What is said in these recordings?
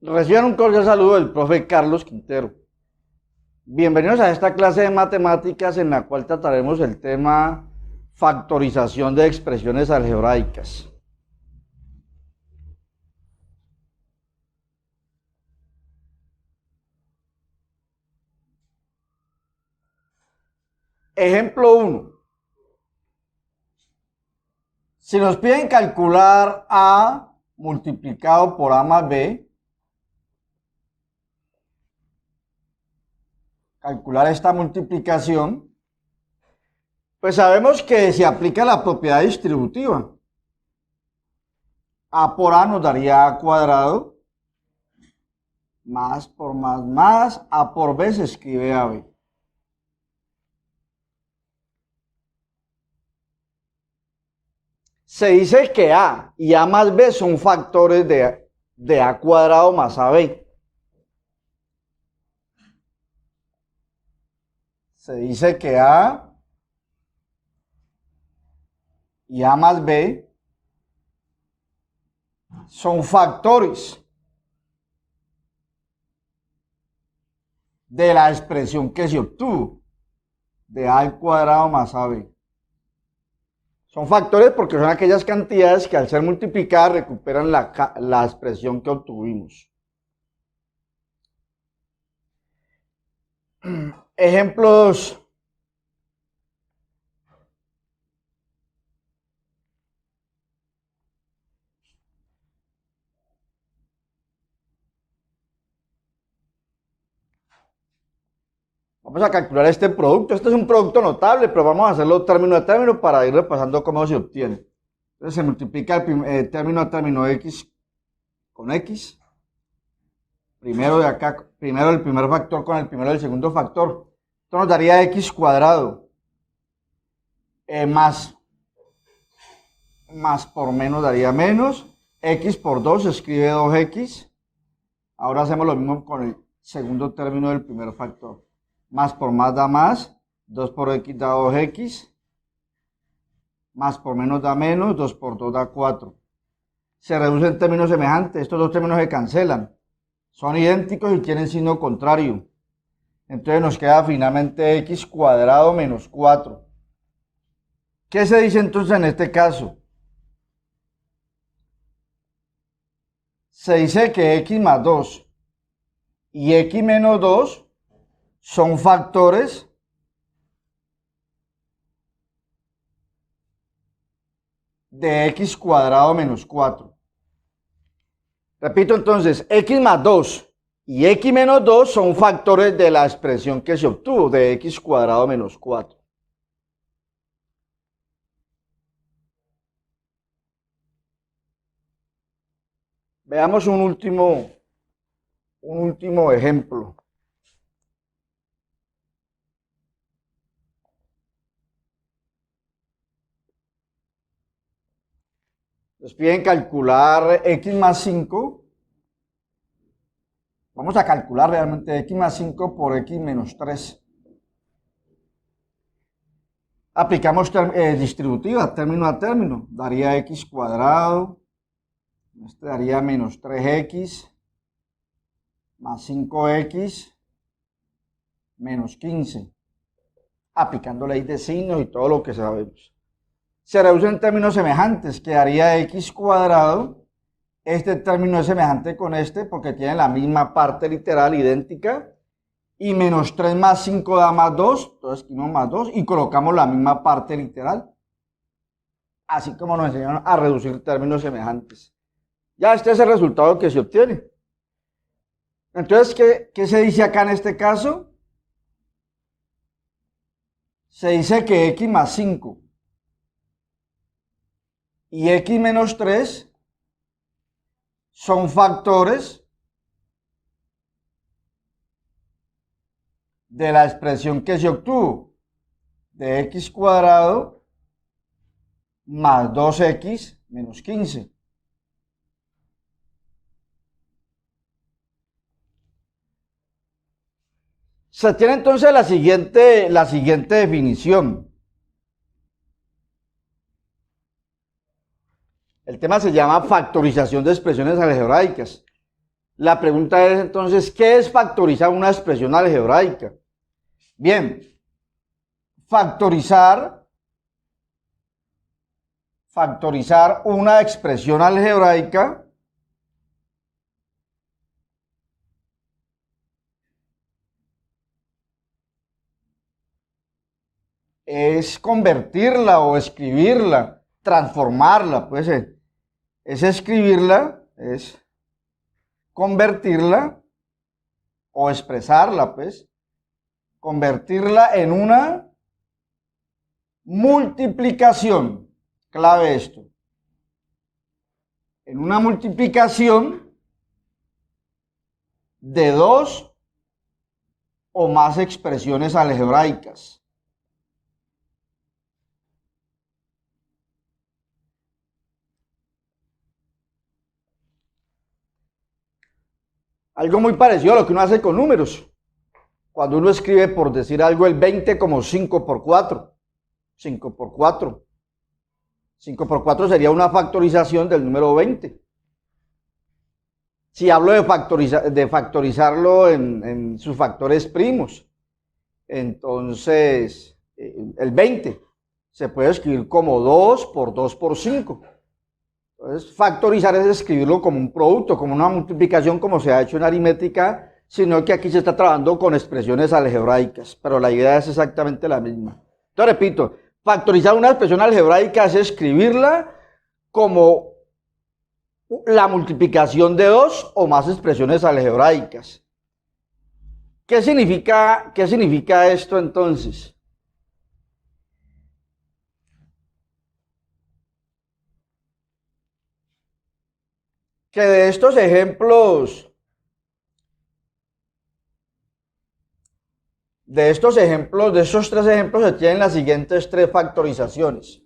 Reciban un cordial saludo del profe Carlos Quintero. Bienvenidos a esta clase de matemáticas en la cual trataremos el tema factorización de expresiones algebraicas. Ejemplo 1. Si nos piden calcular A multiplicado por A más B, calcular esta multiplicación, pues sabemos que se aplica la propiedad distributiva. A por A nos daría A cuadrado, más por más, A por B se escribe AB. Se dice que A y A más B son factores de A cuadrado más AB. Se dice que A y A más B son factores de la expresión que se obtuvo de A al cuadrado más AB. Son factores porque son aquellas cantidades que al ser multiplicadas recuperan la expresión que obtuvimos. Ejemplos. Vamos a calcular este producto. Este es un producto notable, pero vamos a hacerlo término a término para ir repasando cómo se obtiene. Entonces se multiplica el término a término x con x. Primero de acá, primero el primer factor con el primero del segundo factor. Esto nos daría x cuadrado. Más por menos daría menos. X por 2 se escribe 2x. Ahora hacemos lo mismo con el segundo término del primer factor. Más por más da más, 2 por x da 2x, más por menos da menos, 2 por 2 da 4. Se reducen términos semejantes, estos dos términos se cancelan, son idénticos y tienen signo contrario. Entonces nos queda finalmente x cuadrado menos 4. ¿Qué se dice entonces en este caso? Se dice que x más 2 y x menos 2 son factores de x cuadrado menos 4. Repito entonces, x más 2 y x menos 2 son factores de la expresión que se obtuvo de x cuadrado menos 4. Veamos un último ejemplo. Nos piden calcular x más 5. Vamos a calcular realmente x más 5 por x menos 3. Aplicamos distributiva, término a término. Daría x cuadrado. Este daría menos 3x más 5x menos 15. Aplicando ley de signos y todo lo que sabemos. Se reducen términos semejantes, quedaría x cuadrado, este término es semejante con este porque tiene la misma parte literal idéntica, y menos 3 más 5 da más 2, entonces escribimos más 2 y colocamos la misma parte literal, así como nos enseñaron a reducir términos semejantes. Ya este es el resultado que se obtiene. Entonces, ¿qué se dice acá en este caso? Se dice que x más 5 y x menos 3 son factores de la expresión que se obtuvo de x cuadrado más 2x menos 15. Se tiene entonces la siguiente definición. El tema se llama factorización de expresiones algebraicas. La pregunta es entonces, ¿qué es factorizar una expresión algebraica? Bien, factorizar una expresión algebraica es convertirla o escribirla, transformarla, pues es escribirla, es convertirla o expresarla, pues, convertirla en una multiplicación, clave esto, en una multiplicación de dos o más expresiones algebraicas. Algo muy parecido a lo que uno hace con números. Cuando uno escribe, por decir algo, el 20 como 5 por 4. 5 por 4. 5 por 4 sería una factorización del número 20. Si hablo de factorizarlo en sus factores primos, entonces el 20 se puede escribir como 2 por 2 por 5. Entonces, factorizar es escribirlo como un producto, como una multiplicación, como se ha hecho en aritmética, sino que aquí se está trabajando con expresiones algebraicas, pero la idea es exactamente la misma. Entonces, repito, factorizar una expresión algebraica es escribirla como la multiplicación de dos o más expresiones algebraicas. ¿Qué significa esto entonces? Que de estos ejemplos, de estos tres ejemplos se tienen las siguientes tres factorizaciones.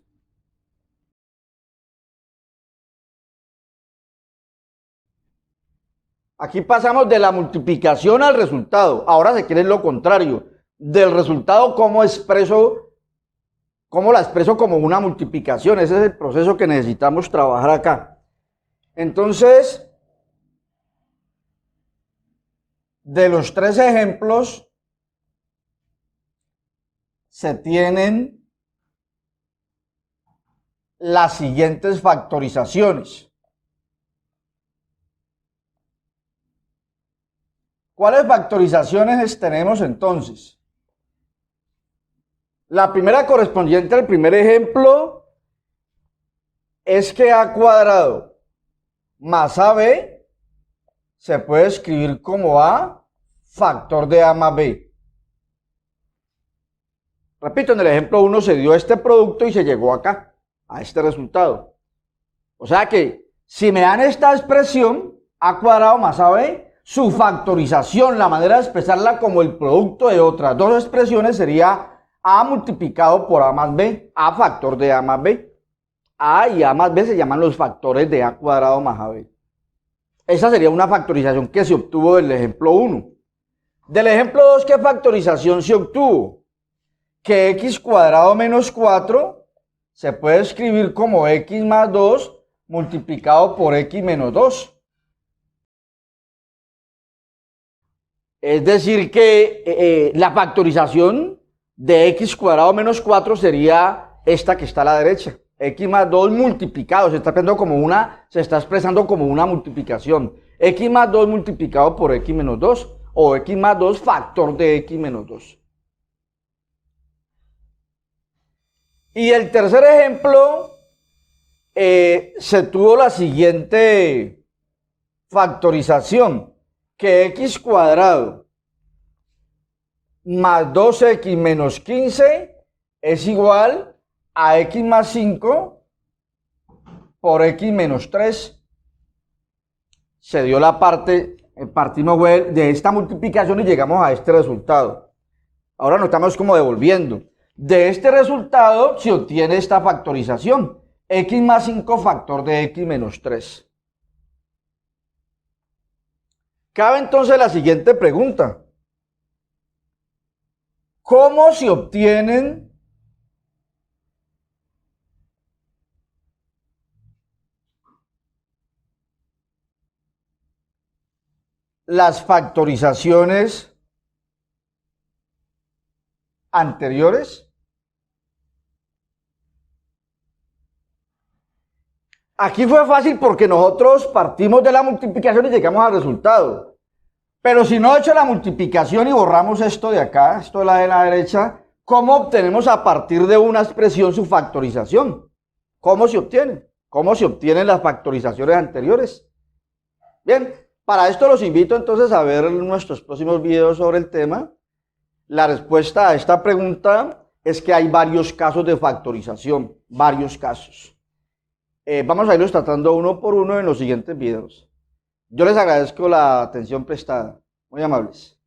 Aquí pasamos de la multiplicación al resultado. Ahora se quiere lo contrario. Del resultado, ¿cómo la expreso como una multiplicación? Ese es el proceso que necesitamos trabajar acá. Entonces, de los tres ejemplos, se tienen las siguientes factorizaciones. ¿Cuáles factorizaciones tenemos entonces? La primera correspondiente al primer ejemplo es que a cuadrado más ab se puede escribir como a factor de a más b. Repito, en el ejemplo 1 se dio este producto y se llegó acá, a este resultado. O sea que si me dan esta expresión, a cuadrado más ab, su factorización, la manera de expresarla como el producto de otras dos expresiones sería a multiplicado por a más b, a factor de a más b. A y a más b se llaman los factores de a cuadrado más ab. Esa sería una factorización que se obtuvo del ejemplo 1. Del ejemplo 2, ¿qué factorización se obtuvo? Que x cuadrado menos 4 se puede escribir como x más 2 multiplicado por x menos 2. Es decir que la factorización de x cuadrado menos 4 sería esta que está a la derecha. X más 2 multiplicado, se está expresando como una multiplicación. X más 2 multiplicado por x menos 2 o x más 2 factor de x menos 2. Y el tercer ejemplo se tuvo la siguiente factorización, que x cuadrado más 2x menos 15 es igual a x más 5 por x menos 3. Se dio la partimos de esta multiplicación y llegamos a este resultado. Ahora nos estamos como devolviendo. De este resultado se obtiene esta factorización. X más 5 factor de x menos 3. Cabe entonces la siguiente pregunta. ¿Cómo se obtienen las factorizaciones anteriores. Aquí fue fácil porque nosotros partimos de la multiplicación y llegamos al resultado. Pero si no he hecho la multiplicación y borramos esto de acá, esto de la derecha, ¿cómo obtenemos a partir de una expresión su factorización? ¿Cómo se obtiene? ¿Cómo se obtienen las factorizaciones anteriores? Bien, para esto los invito entonces a ver nuestros próximos videos sobre el tema. La respuesta a esta pregunta es que hay varios casos de factorización, varios casos. Vamos a irlos tratando uno por uno en los siguientes videos. Yo les agradezco la atención prestada. Muy amables.